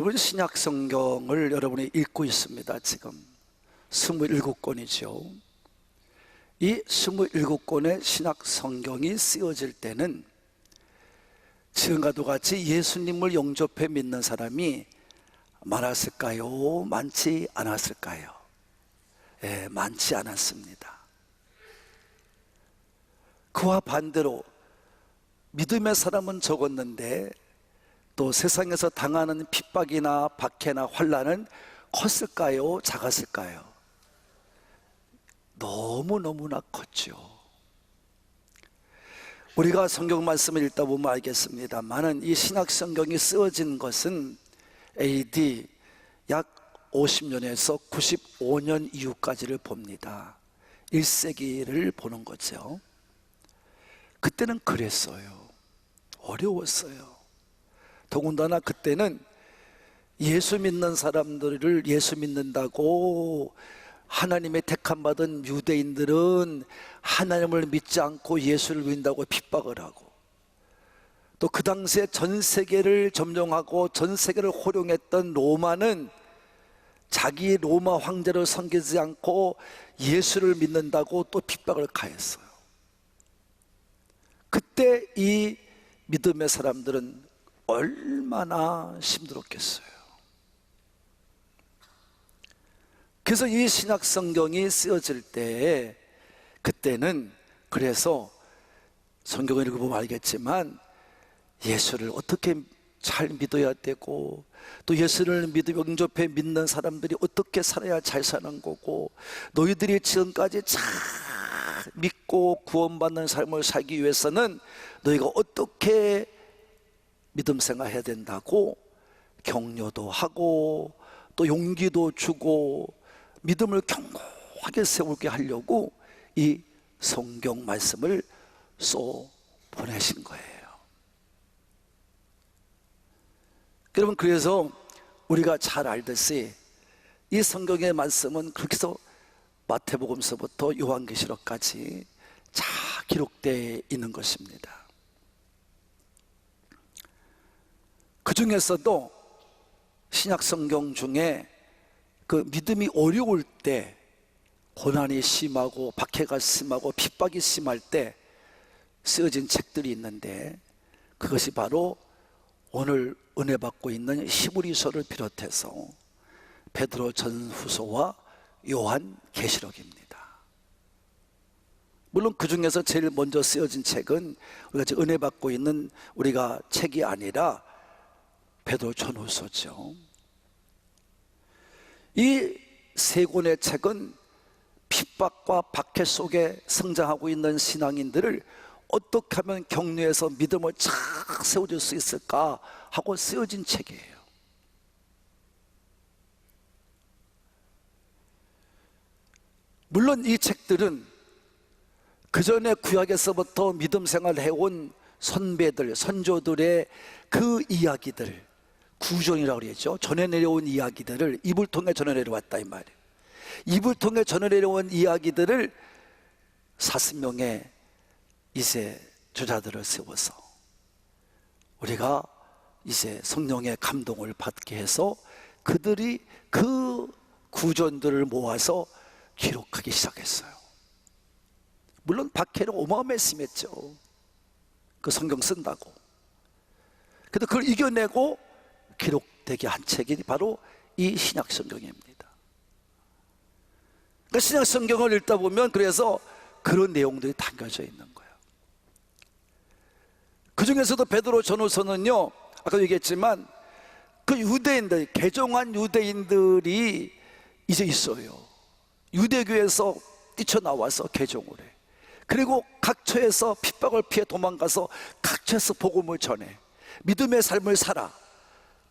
여러분, 신약 성경을 여러분이 읽고 있습니다. 지금 27권이죠. 이 27권의 신약 성경이 쓰여질 때는 지금과도 같이 예수님을 영접해 믿는 사람이 많았을까요? 많지 않았을까요? 많지 않았습니다. 그와 반대로 믿음의 사람은 적었는데 또 세상에서 당하는 핍박이나 박해나 환난은 컸을까요? 작았을까요? 너무너무나 컸죠. 우리가 성경 말씀을 읽다 보면 알겠습니다만은 이 신약 성경이 쓰여진 것은 AD 약 50년에서 95년 이후까지를 봅니다. 1세기를 보는 거죠. 그때는 그랬어요. 어려웠어요. 더군다나 그때는 예수 믿는 사람들을 예수 믿는다고 하나님의 택함받은 유대인들은 하나님을 믿지 않고 예수를 믿는다고 핍박을 하고, 또 그 당시에 전 세계를 점령하고 전 세계를 호령했던 로마는 자기 로마 황제를 섬기지 않고 예수를 믿는다고 또 핍박을 가했어요. 그때 이 믿음의 사람들은 얼마나 힘들었겠어요. 그래서 이 신약 성경이 쓰여질 때 그때는 그래서 성경을 읽어보면 알겠지만 예수를 어떻게 잘 믿어야 되고, 또 예수를 영접해 믿는 사람들이 어떻게 살아야 잘 사는 거고, 너희들이 지금까지 잘 믿고 구원받는 삶을 살기 위해서는 너희가 어떻게 믿음 생활해야 된다고 격려도 하고 또 용기도 주고 믿음을 견고하게 세우게 하려고 이 성경 말씀을 써 보내신 거예요. 여러분, 그래서 우리가 잘 알듯이 이 성경의 말씀은 그렇게 해서 마태복음서부터 요한계시록까지 잘 기록되어 있는 것입니다. 그 중에서도 신약 성경 중에 그 믿음이 어려울 때, 고난이 심하고 박해가 심하고 핍박이 심할 때 쓰여진 책들이 있는데, 그것이 바로 오늘 은혜 받고 있는 히브리서를 비롯해서 베드로 전후서와 요한 계시록입니다. 물론 그 중에서 제일 먼저 쓰여진 책은 우리가 지금 은혜 받고 있는 우리가 책이 아니라 베드로 전후서죠. 이 세 권의 책은 핍박과 박해 속에 성장하고 있는 신앙인들을 어떻게 하면 격려해서 믿음을 잘 세워줄 수 있을까 하고 쓰여진 책이에요. 물론 이 책들은 그 전에 구약에서부터 믿음 생활을 해온 선배들, 선조들의 그 이야기들, 구전이라고 그랬죠. 전해 내려온 이야기들을 입을 통해 전해 내려왔다 이 말이에요. 입을 통해 전해 내려온 이야기들을 40명의 이제 저자들을 세워서 우리가 이제 성령의 감동을 받게 해서 그들이 그 구전들을 모아서 기록하기 시작했어요. 물론 박해는 어마어마하게 심했죠. 그 성경 쓴다고. 그래도 그걸 이겨내고 기록되게 한 책이 바로 이 신약 성경입니다. 그러니까 신약 성경을 읽다 보면 그래서 그런 내용들이 담겨져 있는 거예요. 그 중에서도 베드로 전후서는요, 아까 얘기했지만 그 유대인들, 개종한 유대인들이 이제 있어요. 유대교에서 뛰쳐나와서 개종을 해. 그리고 각처에서 핍박을 피해 도망가서 각처에서 복음을 전해 믿음의 삶을 살아.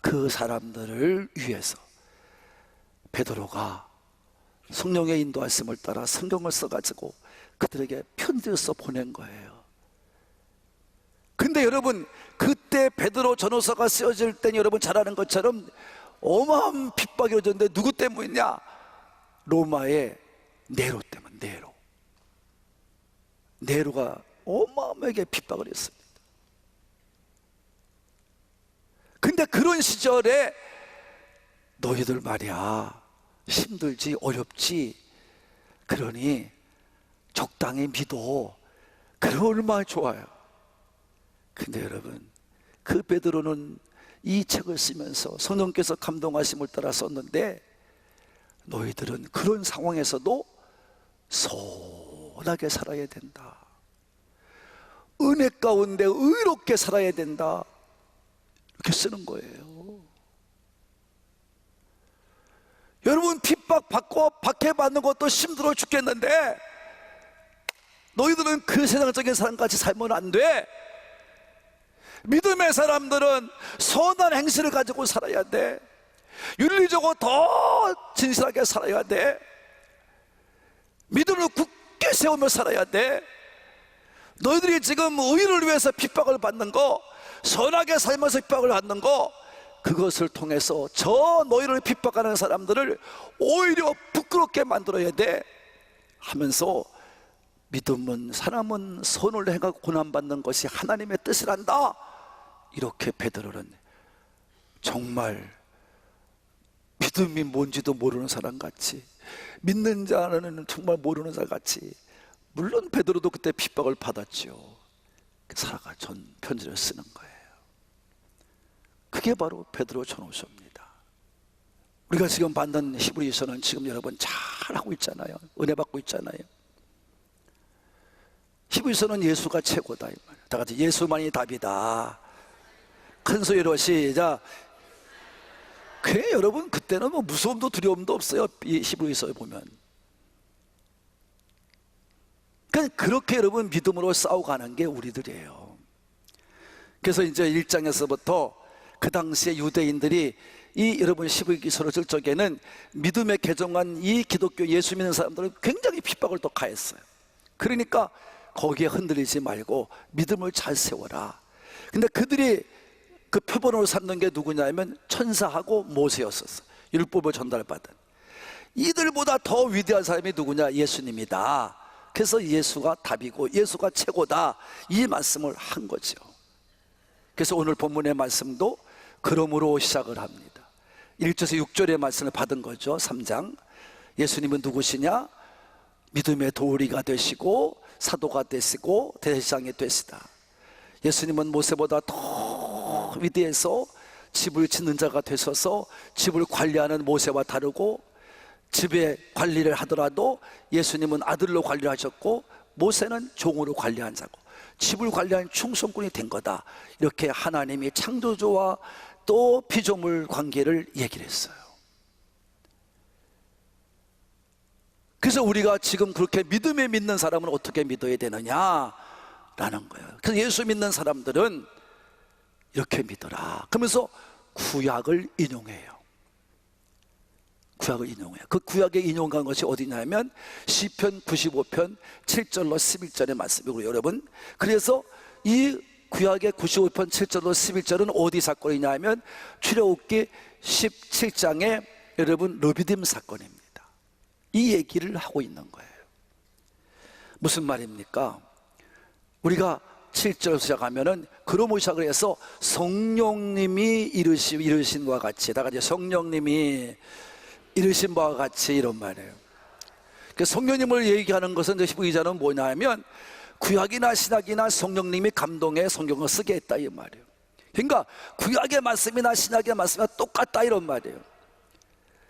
그 사람들을 위해서 베드로가 성령의 인도하심을 따라 성경을 써가지고 그들에게 편지를 써 보낸 거예요. 근데 여러분, 그때 베드로 전후서가 쓰여질 때는 여러분 잘 아는 것처럼 어마어마한 핍박이 오졌는데 누구 때문이냐? 로마의 네로 때문에. 네로가 어마어마하게 핍박을 했습니다. 근데 그런 시절에 너희들 말이야 힘들지 어렵지 그러니 적당히 믿어. 그래 얼마나 좋아요. 근데 여러분 그 베드로는 이 책을 쓰면서 성령께서 감동하심을 따라 썼는데 너희들은 그런 상황에서도 선하게 살아야 된다. 은혜 가운데 의롭게 살아야 된다. 이렇게 쓰는 거예요. 여러분 핍박받고 박해받는 것도 힘들어 죽겠는데 너희들은 그 세상적인 사람같이 살면 안 돼. 믿음의 사람들은 선한 행실을 가지고 살아야 돼. 윤리적으로 더 진실하게 살아야 돼. 믿음을 굳게 세우며 살아야 돼. 너희들이 지금 의를 위해서 핍박을 받는 거, 선하게 살면서 핍박을 받는 거, 그것을 통해서 저 너희를 핍박하는 사람들을 오히려 부끄럽게 만들어야 돼 하면서 믿음은 사람은 선을 행하고 고난받는 것이 하나님의 뜻이란다. 이렇게 베드로는 정말 믿음이 뭔지도 모르는 사람같이, 믿는 자는 정말 모르는 사람같이, 물론 베드로도 그때 핍박을 받았죠. 살아가 전 편지를 쓰는 거예요. 그게 바로 베드로 전후서입니다. 우리가 지금 받는 히브리서는 지금 여러분 잘하고 있잖아요. 은혜 받고 있잖아요. 히브리서는 예수가 최고다 이 말이에요. 다 같이 예수만이 답이다. 큰 소리로 시작. 그래 여러분 그때는 뭐 무서움도 두려움도 없어요. 이 히브리서에 보면. 그렇게 여러분 믿음으로 싸워가는 게 우리들이에요. 그래서 이제 1장에서부터 그 당시에 유대인들이 이 여러분 히브리서를 쓸 적에는 믿음에 개종한 이 기독교 예수 믿는 사람들은 굉장히 핍박을 또 가했어요. 그러니까 거기에 흔들리지 말고 믿음을 잘 세워라. 근데 그들이 그 표본으로 삼는 게 누구냐면 천사하고 모세였었어. 율법을 전달받은. 이들보다 더 위대한 사람이 누구냐? 예수님이다. 그래서 예수가 답이고 예수가 최고다, 이 말씀을 한 거죠. 그래서 오늘 본문의 말씀도 그러므로 시작을 합니다. 1절에서 6절의 말씀을 받은 거죠. 3장. 예수님은 누구시냐? 믿음의 도리가 되시고 사도가 되시고 대제사장이 되시다. 예수님은 모세보다 더 위대해서 집을 짓는 자가 되셔서 집을 관리하는 모세와 다르고, 집의 관리를 하더라도 예수님은 아들로 관리를 하셨고 모세는 종으로 관리한 자고 집을 관리하는 충성꾼이 된 거다. 이렇게 하나님이 창조주와 또 피조물 관계를 얘기를 했어요. 그래서 우리가 지금 그렇게 믿음에 믿는 사람은 어떻게 믿어야 되느냐라는 거예요. 그래서 예수 믿는 사람들은 이렇게 믿어라 그러면서 구약을 인용해요. 구약을 인용해요. 그 구약에 인용한 것이 어디냐면 시편 95편 7절로 11절의 말씀이고, 여러분 그래서 이 구약의 95편 7절로 11절은 어디 사건이냐 하면 출애굽기 17장의 여러분 르비딤 사건입니다. 이 얘기를 하고 있는 거예요. 무슨 말입니까? 우리가 7절 시작하면은 그러므로 시작을 해서 성령님이 이르신 바와 같이, 다 같이 성령님이 이르신 바와 같이, 이런 말이에요. 성령님을 얘기하는 것은 히브리서는 뭐냐 하면 구약이나 신약이나 성령님이 감동해 성경을 쓰게 했다 이 말이에요. 그러니까 구약의 말씀이나 신약의 말씀이 똑같다 이런 말이에요.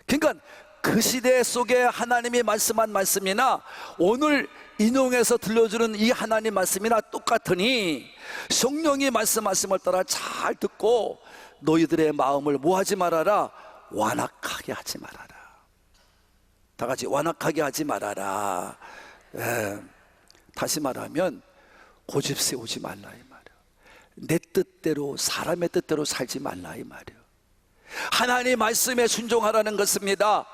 그러니까 그 시대 속에 하나님이 말씀한 말씀이나 오늘 인용해서 들려주는 이 하나님 말씀이나 똑같으니 성령이 말씀하심을 따라 잘 듣고 너희들의 마음을 뭐하지 말아라? 완악하게 하지 말아라. 다 같이 완악하게 하지 말아라. 다시 말하면 고집 세우지 말라 이 말이에요. 내 뜻대로 사람의 뜻대로 살지 말라 이 말이에요. 하나님 말씀에 순종하라는 것입니다.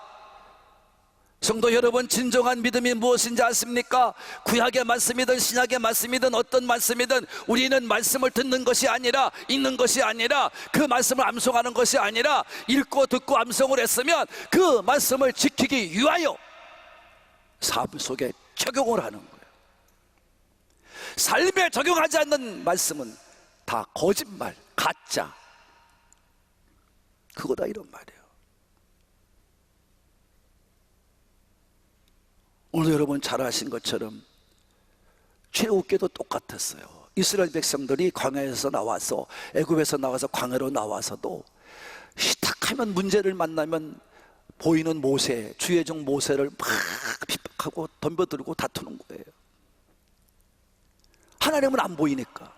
성도 여러분, 진정한 믿음이 무엇인지 아십니까? 구약의 말씀이든 신약의 말씀이든 어떤 말씀이든 우리는 말씀을 듣는 것이 아니라, 읽는 것이 아니라, 그 말씀을 암송하는 것이 아니라 읽고 듣고 암송을 했으면 그 말씀을 지키기 위하여 삶 속에 적용을 하는 거예요. 삶에 적용하지 않는 말씀은 다 거짓말, 가짜, 그거다 이런 말이에요. 오늘 여러분 잘 아신 것처럼 출애굽기도 똑같았어요. 이스라엘 백성들이 광야에서 나와서, 애굽에서 나와서 광야로 나와서도 시탁하면, 문제를 만나면 보이는 모세, 주의 종 모세를 막 핍박하고 덤벼들고 다투는 거예요. 하나님은 안 보이니까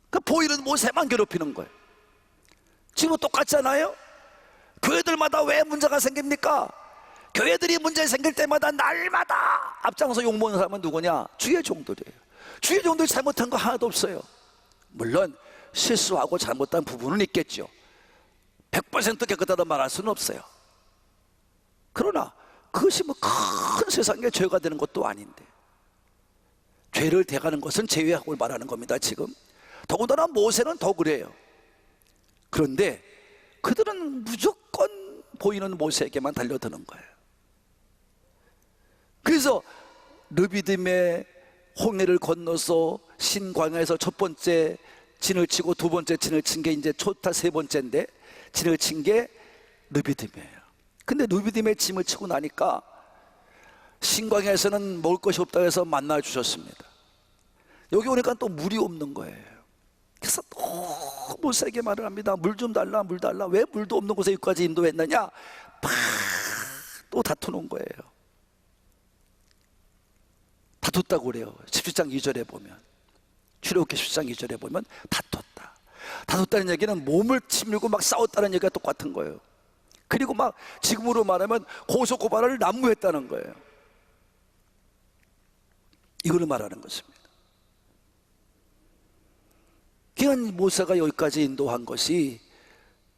그 보이는 모세만 괴롭히는 거예요. 지금 똑같잖아요. 교회들마다 왜 문제가 생깁니까? 교회들이 문제 생길 때마다 날마다 앞장서 욕먹는 사람은 누구냐? 주의 종들이에요. 주의 종들이 잘못한 거 하나도 없어요. 물론 실수하고 잘못한 부분은 있겠죠. 100% 깨끗하다 말할 수는 없어요. 그러나 그것이 뭐 큰 세상에 죄가 되는 것도 아닌데, 죄를 대가는 것은 제외하고 말하는 겁니다. 지금 더군다나 모세는 더 그래요. 그런데 그들은 무조건 보이는 모세에게만 달려드는 거예요. 그래서 르비딤의 홍해를 건너서 신광야에서 첫 번째 진을 치고 두 번째 진을 친 게 이제 초타 세 번째인데, 진을 친 게 르비딤이에요. 근데 르비딤에 짐을 치고 나니까 신광야에서는 먹을 것이 없다고 해서 만나 주셨습니다. 여기 오니까 또 물이 없는 거예요. 그래서 너무 세게 말을 합니다. 물 좀 달라, 물 달라. 왜 물도 없는 곳에 여기까지 인도했느냐? 팍 또 다투는 거예요. 다퉜다고 그래요. 17장 2절에 보면, 출애굽기 17장 2절에 보면 다퉜다. 다퉜다는 얘기는 몸을 치밀고 막 싸웠다는 얘기가 똑같은 거예요. 그리고 막 지금으로 말하면 고소고발을 난무했다는 거예요. 이거를 말하는 것입니다. 그러니까 모세가 여기까지 인도한 것이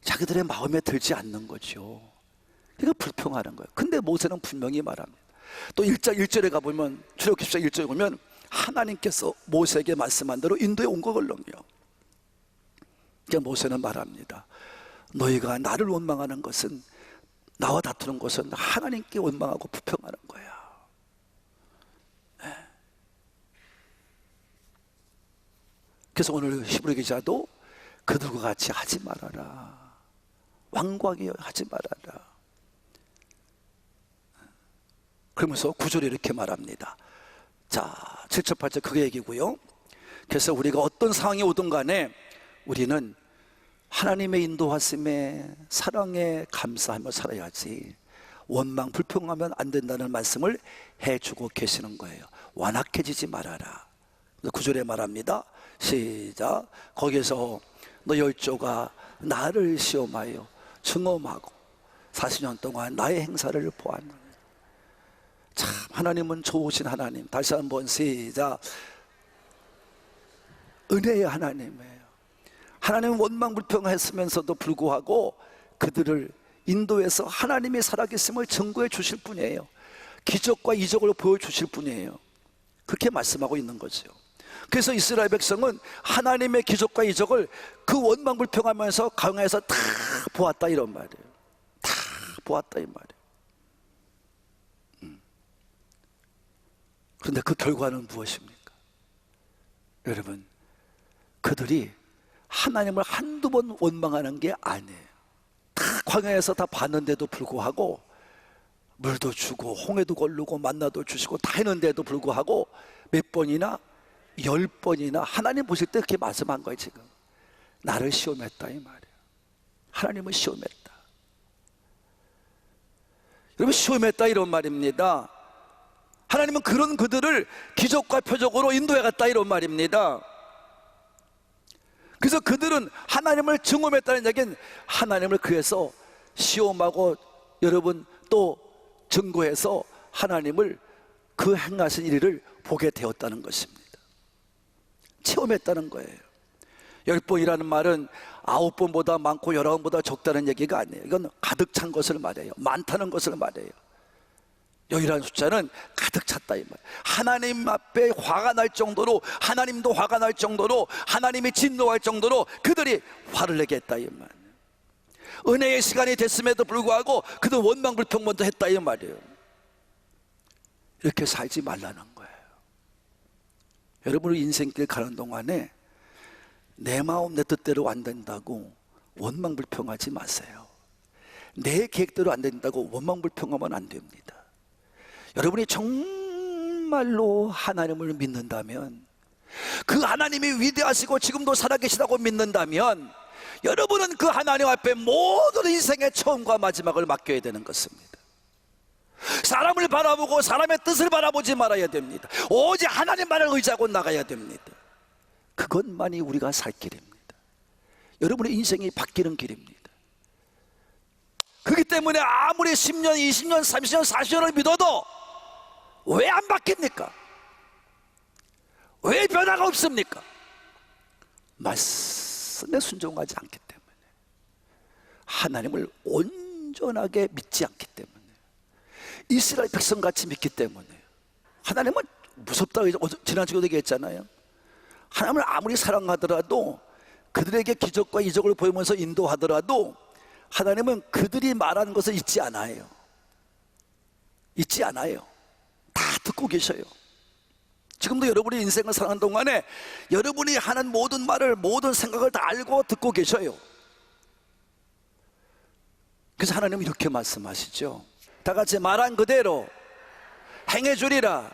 자기들의 마음에 들지 않는 거죠. 그러니까 불평하는 거예요. 근데 모세는 분명히 말합니다. 또 1장 1절에 가보면, 출애굽기 14장 1절에 보면 하나님께서 모세에게 말씀한 대로 인도에 온 거걸렁요. 그러니까 모세는 말합니다. 너희가 나를 원망하는 것은, 나와 다투는 것은 하나님께 원망하고 불평하는 거야. 그래서 오늘 히브리 기자도 그들과 같이 하지 말아라. 왕곽이 하지 말아라. 그러면서 9절에 이렇게 말합니다. 자, 7절 8절 그게 얘기고요. 그래서 우리가 어떤 상황이 오든 간에 우리는 하나님의 인도하심에, 사랑에 감사하며 살아야지 원망 불평하면 안 된다는 말씀을 해주고 계시는 거예요. 완악해지지 말아라. 9절에 말합니다. 시작. 거기에서 너 열조가 나를 시험하여 증험하고 40년 동안 나의 행사를 보았노니. 참 하나님은 좋으신 하나님. 다시 한번 시작. 은혜의 하나님이에요. 하나님은 원망불평했으면서도 불구하고 그들을 인도해서 하나님의 살아계심을 증거해 주실 분이에요. 기적과 이적을 보여주실 분이에요. 그렇게 말씀하고 있는 거죠. 그래서 이스라엘 백성은 하나님의 기적과 이적을 그 원망불평하면서 광야에서 다 보았다 이런 말이에요. 다 보았다 이 말이에요. 그런데 그 결과는 무엇입니까? 여러분, 그들이 하나님을 한두 번 원망하는 게 아니에요. 다 광야에서 다 봤는데도 불구하고, 물도 주고 홍해도 걸르고 만나도 주시고 다 했는데도 불구하고 몇 번이나, 10번이나 하나님 보실 때 그렇게 말씀한 거예요. 지금 나를 시험했다 이 말이에요. 하나님은 시험했다. 여러분, 시험했다 이런 말입니다. 하나님은 그런 그들을 기적과 표적으로 인도해 갔다 이런 말입니다. 그래서 그들은 하나님을 증험했다는 얘기는 하나님을 그래서 시험하고 여러분 또 증거해서 하나님을 그 행하신 일을 보게 되었다는 것입니다. 체험했다는 거예요. 10번이라는 말은 9번보다 많고 11번보다 적다는 얘기가 아니에요. 이건 가득 찬 것을 말해요. 많다는 것을 말해요. 여기라는 숫자는 가득 찼다 이 말. 하나님 앞에 화가 날 정도로, 하나님도 화가 날 정도로, 하나님이 진노할 정도로 그들이 화를 내게 했다 이 말. 은혜의 시간이 됐음에도 불구하고 그들 원망불평 먼저 했다 이 말이에요. 이렇게 살지 말라는 거예요. 여러분의 인생길 가는 동안에 내 마음 내 뜻대로 안 된다고 원망불평하지 마세요. 내 계획대로 안 된다고 원망불평하면 안 됩니다. 여러분이 정말로 하나님을 믿는다면, 그 하나님이 위대하시고 지금도 살아계시다고 믿는다면, 여러분은 그 하나님 앞에 모든 인생의 처음과 마지막을 맡겨야 되는 것입니다. 사람을 바라보고 사람의 뜻을 바라보지 말아야 됩니다. 오직 하나님만을 의지하고 나가야 됩니다. 그것만이 우리가 살 길입니다. 여러분의 인생이 바뀌는 길입니다. 그렇기 때문에 아무리 10년, 20년, 30년, 40년을 믿어도 왜 안 바뀝니까? 왜 변화가 없습니까? 말씀에 순종하지 않기 때문에, 하나님을 온전하게 믿지 않기 때문에, 이스라엘 백성같이 믿기 때문에. 하나님은 무섭다고 지난주에도 얘기했잖아요. 하나님을 아무리 사랑하더라도, 그들에게 기적과 이적을 보이면서 인도하더라도 하나님은 그들이 말하는 것을 잊지 않아요. 잊지 않아요. 다 듣고 계셔요. 지금도 여러분이 인생을 살아가는 동안에 여러분이 하는 모든 말을, 모든 생각을 다 알고 듣고 계셔요. 그래서 하나님은 이렇게 말씀하시죠. 다 같이 말한 그대로 행해주리라.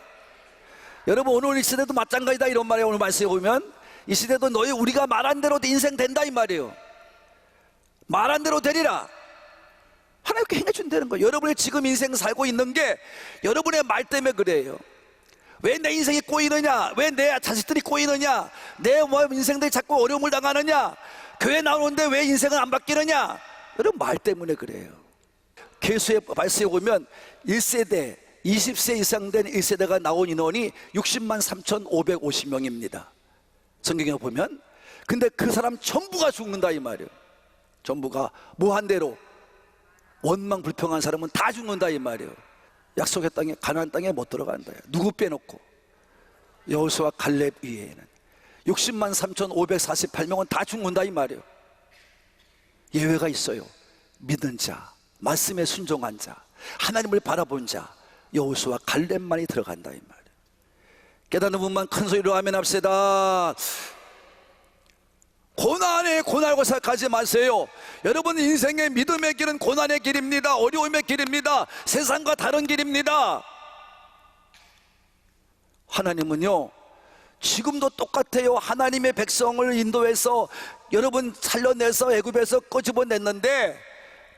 여러분, 오늘 이 시대도 마찬가지다, 이런 말이에요. 오늘 말씀에 보면 이 시대도 우리가 말한 대로 인생 된다, 이 말이에요. 말한 대로 되리라. 하나님께 행해준다는 거예요. 여러분이 지금 인생 살고 있는 게 여러분의 말 때문에 그래요. 왜 내 인생이 꼬이느냐, 왜 내 자식들이 꼬이느냐, 내 인생들이 자꾸 어려움을 당하느냐, 교회 나오는데 왜 인생은 안 바뀌느냐, 여러분 말 때문에 그래요. 계수의 말씀에 보면 1세대, 20세 이상 된 1세대가 나온 인원이 60만 3,550명입니다 성경에 보면. 근데 그 사람 전부가 죽는다, 이 말이에요. 전부가 무한대로, 원망불평한 사람은 다 죽는다, 이 말이에요. 약속의 땅에, 가나안 땅에 못 들어간다. 누구 빼놓고? 여호수아 갈렙 이외에는 60만 3,548명은 다 죽는다, 이 말이에요. 예외가 있어요. 믿는 자, 말씀에 순종한 자, 하나님을 바라본 자, 여호수아 갈렙만이 들어간다, 이 말이에요. 깨닫는 분만 큰 소리로 아멘 합시다. 고난에 고난하고 생각하지 마세요. 여러분 인생의 믿음의 길은 고난의 길입니다. 어려움의 길입니다. 세상과 다른 길입니다. 하나님은요, 지금도 똑같아요. 하나님의 백성을 인도해서 여러분 살려내서 애굽에서 끄집어냈는데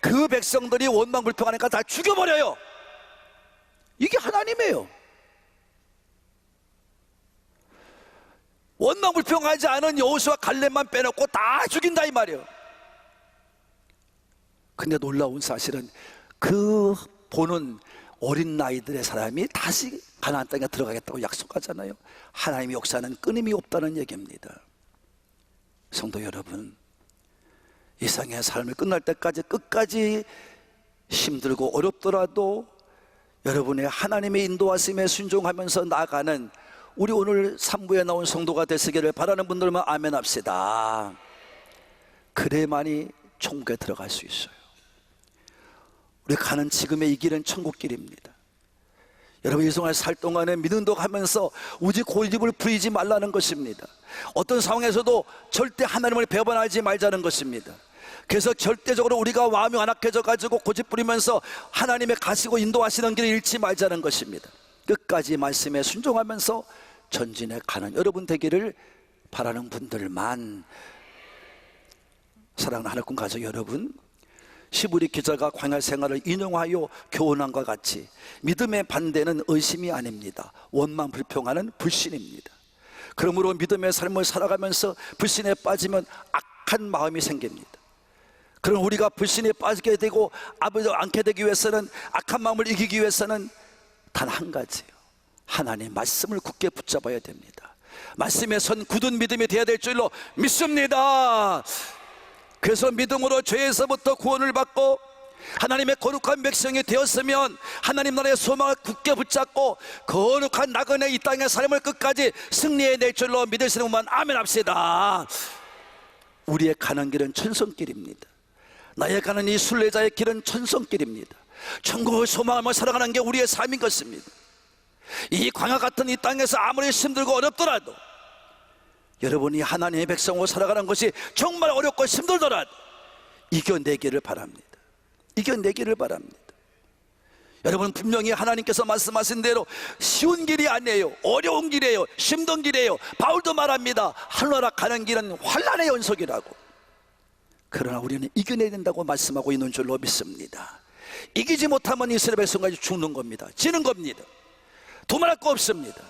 그 백성들이 원망불평하니까 다 죽여버려요. 이게 하나님이에요. 원망불평하지 않은 여호수아 갈렙만 빼놓고 다 죽인다, 이 말이에요. 근데 놀라운 사실은 그 보는 어린 나이들의 사람이 다시 가나안 땅에 들어가겠다고 약속하잖아요. 하나님의 역사는 끊임이 없다는 얘기입니다. 성도 여러분, 이 세상의 삶이 끝날 때까지 끝까지 힘들고 어렵더라도 여러분의 하나님의 인도하심에 순종하면서 나아가는 우리 오늘 3부에 나온 성도가 되시기를 바라는 분들만 아멘 합시다. 그래야만이 천국에 들어갈 수 있어요. 우리 가는 지금의 이 길은 천국길입니다. 여러분, 이 생활 살 동안에 믿음도 하면서 우지 고집을 부리지 말라는 것입니다. 어떤 상황에서도 절대 하나님을 배반하지 말자는 것입니다. 그래서 절대적으로 우리가 마음이 완악해져 가지고 고집 부리면서 하나님의 가시고 인도하시는 길을 잃지 말자는 것입니다. 끝까지 말씀에 순종하면서 전진해 가는 여러분 되기를 바라는 분들만. 사랑하는 하늘꾼 가족 여러분, 시브리 기자가 광야 생활을 인용하여 교훈함과 같이 믿음의 반대는 의심이 아닙니다. 원망 불평하는 불신입니다. 그러므로 믿음의 삶을 살아가면서 불신에 빠지면 악한 마음이 생깁니다. 그럼 우리가 불신에 빠지게 되고 않게 되기 위해서는, 악한 마음을 이기기 위해서는 단 한 가지예요. 하나님 말씀을 굳게 붙잡아야 됩니다. 말씀에 선 굳은 믿음이 되어야 될 줄로 믿습니다. 그래서 믿음으로 죄에서부터 구원을 받고 하나님의 거룩한 백성이 되었으면 하나님 나라의 소망을 굳게 붙잡고 거룩한 나그네 이 땅의 삶을 끝까지 승리해낼 줄로 믿으시는 분만 아멘 합시다. 우리의 가는 길은 천성길입니다. 나의 가는 이 순례자의 길은 천성길입니다. 천국을 소망하며 살아가는 게 우리의 삶인 것입니다. 이 광야 같은 이 땅에서 아무리 힘들고 어렵더라도, 여러분이 하나님의 백성으로 살아가는 것이 정말 어렵고 힘들더라도 이겨내기를 바랍니다. 이겨내기를 바랍니다. 여러분, 분명히 하나님께서 말씀하신 대로 쉬운 길이 아니에요. 어려운 길이에요. 힘든 길이에요. 바울도 말합니다. 하늘나라 가는 길은 환난의 연속이라고. 그러나 우리는 이겨내야 된다고 말씀하고 있는 줄로 믿습니다. 이기지 못하면 이스라엘 백성까지 죽는 겁니다. 지는 겁니다. 도말할 거 없습니다.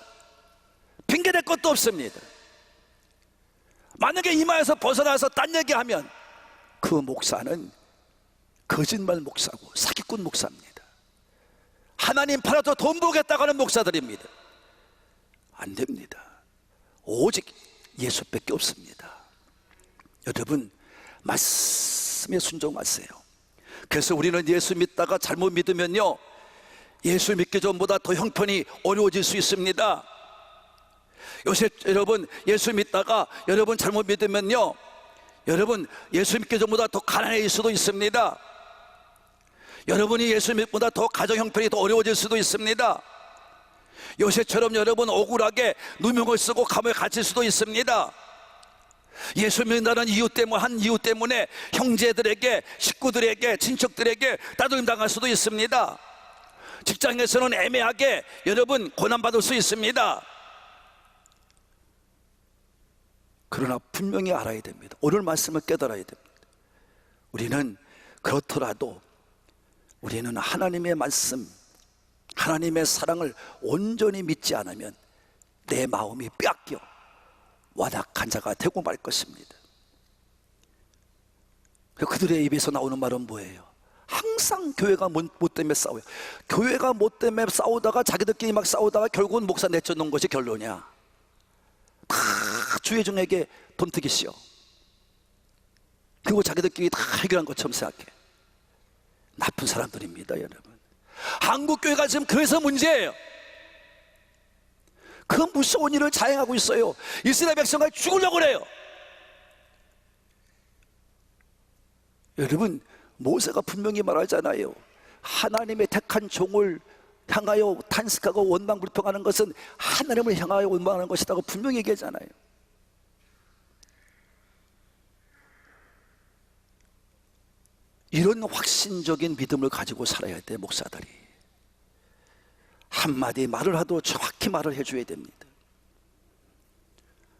핑계댈 것도 없습니다. 만약에 이마에서 벗어나서 딴 얘기하면 그 목사는 거짓말 목사고 사기꾼 목사입니다. 하나님 팔아도 돈 벌겠다고 하는 목사들입니다. 안 됩니다. 오직 예수밖에 없습니다. 여러분, 말씀에 순종하세요. 그래서 우리는 예수 믿다가 잘못 믿으면요, 예수 믿기 전보다 더 형편이 어려워질 수 있습니다. 요새 여러분, 예수 믿다가 여러분 잘못 믿으면요, 여러분 예수 믿기 전보다 더 가난해질 수도 있습니다. 여러분이 예수 믿보다 더 가정 형편이 더 어려워질 수도 있습니다. 요새처럼 여러분 억울하게 누명을 쓰고 감옥에 갇힐 수도 있습니다. 예수 믿는다는 이유 때문에, 한 이유 때문에 형제들에게, 식구들에게, 친척들에게 따돌림 당할 수도 있습니다. 직장에서는 애매하게 여러분 고난받을 수 있습니다. 그러나 분명히 알아야 됩니다. 오늘 말씀을 깨달아야 됩니다. 우리는 그렇더라도 우리는 하나님의 말씀, 하나님의 사랑을 온전히 믿지 않으면 내 마음이 빼앗겨 완악한 자가 되고 말 것입니다. 그들의 입에서 나오는 말은 뭐예요? 항상 교회가 뭐 때문에 싸워요. 교회가 뭐 때문에 싸우다가 자기들끼리 막 싸우다가 결국은 목사 내쫓는 것이 결론이야. 다 주회중에게 돈트기시오. 그리고 자기들끼리 다 해결한 것처럼 생각해. 나쁜 사람들입니다, 여러분. 한국교회가 지금 그래서 문제예요. 그 무서운 일을 자행하고 있어요. 이스라엘 백성을 죽으려고 그래요. 여러분, 모세가 분명히 말하잖아요. 하나님의 택한 종을 향하여 탄식하고 원망불평하는 것은 하나님을 향하여 원망하는 것이라고 분명히 얘기하잖아요. 이런 확신적인 믿음을 가지고 살아야 돼, 목사들이. 한마디 말을 하도 정확히 말을 해줘야 됩니다.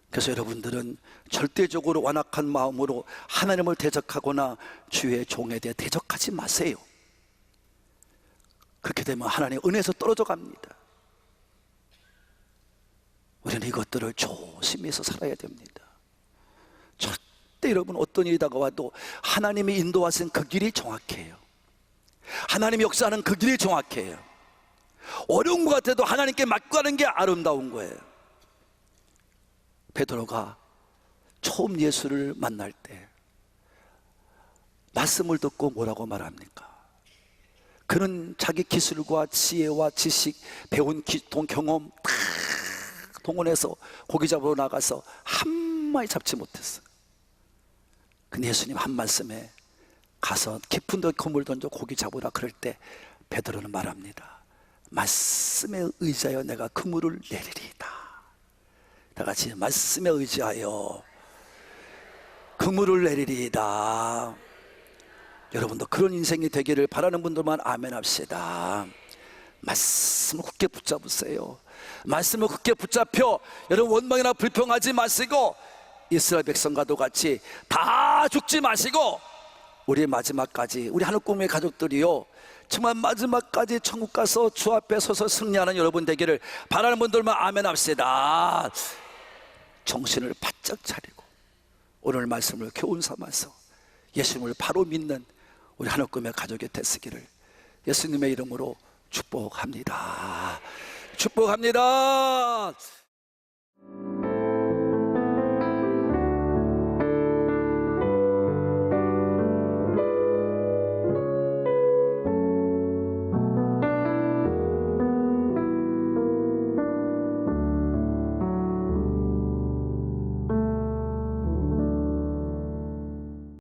그래서 여러분들은 절대적으로 완악한 마음으로 하나님을 대적하거나 주의 종에 대해 대적하지 마세요. 그렇게 되면 하나님 은혜에서 떨어져 갑니다. 우리는 이것들을 조심해서 살아야 됩니다. 절대 여러분 어떤 일이 다가와도 하나님이 인도하신 그 길이 정확해요. 하나님이 역사하는 그 길이 정확해요. 어려운 것 같아도 하나님께 맡겨가는 게 아름다운 거예요. 베드로가 처음 예수를 만날 때 말씀을 듣고 뭐라고 말합니까? 그는 자기 기술과 지혜와 지식, 배운 경험 다 동원해서 고기 잡으러 나가서 한 마리 잡지 못했어요. 근데 예수님 한 말씀에 가서 깊은 데 그물 던져 고기 잡으라 그럴 때 베드로는 말합니다. 말씀에 의지하여 내가 그물을 내리리이다. 다 같이 말씀에 의지하여 그물을 내리리이다. 여러분도 그런 인생이 되기를 바라는 분들만 아멘 합시다. 말씀을 굳게 붙잡으세요. 말씀을 굳게 붙잡혀 여러분 원망이나 불평하지 마시고 이스라엘 백성과도 같이 다 죽지 마시고 우리 마지막까지, 우리 하늘꿈의 가족들이요, 정말 마지막까지 천국 가서 주 앞에 서서 승리하는 여러분 되기를 바라는 분들만 아멘 합시다. 정신을 바짝 차리고 오늘 말씀을 교훈 삼아서 예수님을 바로 믿는 우리 하늘꿈의 가족이 됐으기를 예수님의 이름으로 축복합니다. 축복합니다.